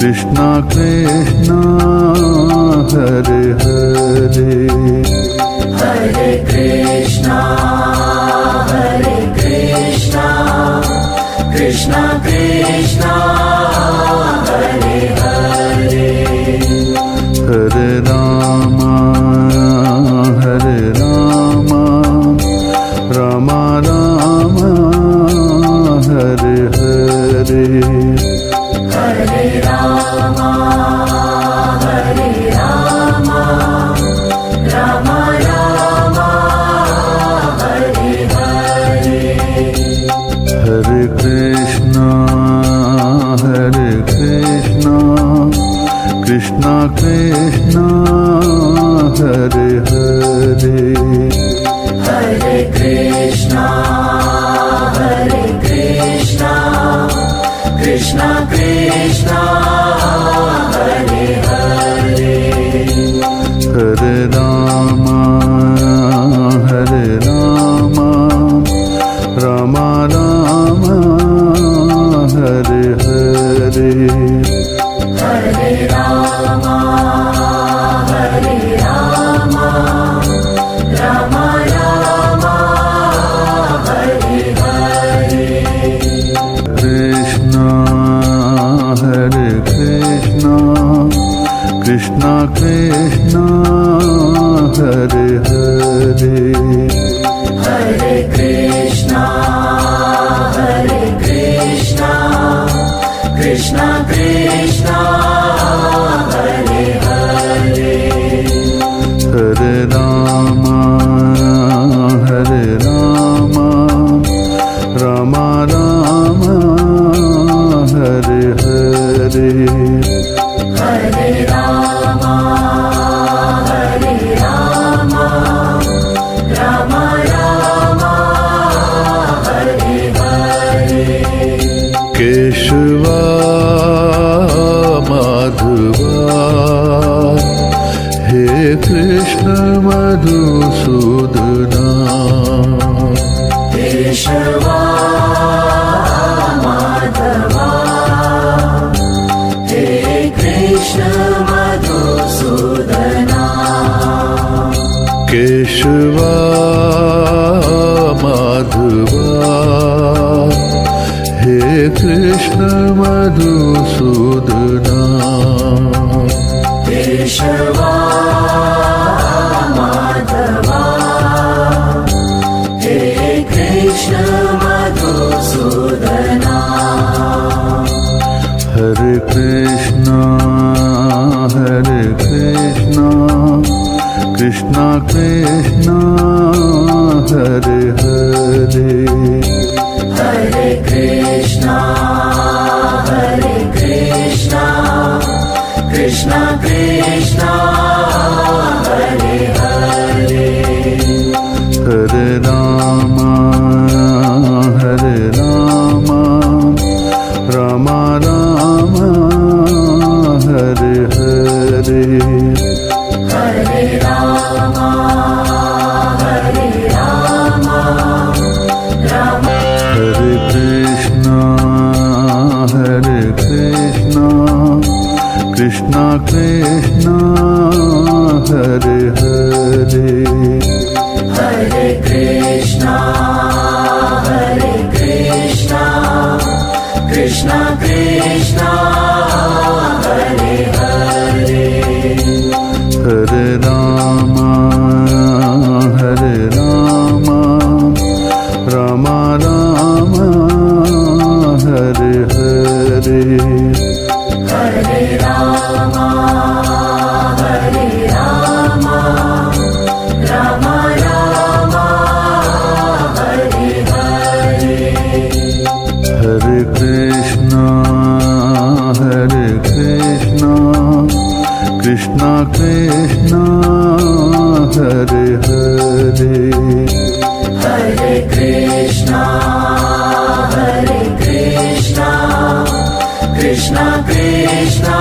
Krishna Krishna Hare Hare Hare Krishna Krishna Krishna Hare Hare Hare Rama Rama Rama Hare Hare Hare Rama Rama Rama Hare Hare Hare Krishna Krishna Krishna Hare Hare Hare Krishna Krishna Krishna Hare Hare Hare Rama Rama Rama Hare Hare Hare Rama Rama Rama Hare Hare Krishna Krishna Krishna Hare Hare Hare Krishna Krishna Krishna Hare Hare Hare Rama Rama Rama Hare Hare Hare Rama Rama Rama Hare Hare Keshava Madhava He Krishna Madhusudana Keshava Madhava He Krishna Madhusudana Keshava Madhava He Krishna Madhusudana Keshava Madhava He Krishna Madhusudana Hare Krishna Krishna Krishna Hare Hare Hare Krishna Krishna Krishna Hare Hare Hare Rama Rama Rama Hare Hare Hare Rama Rama Hare Krishna Krishna Krishna Hare Hare Hare Krishna Krishna Krishna Hare Hare Hare Rama Rama Rama Hare Hare Hare Rama Rama Rama Hare Hare Hare Krishna Krishna Krishna Hare Hare Hare Krishna Krishna Krishna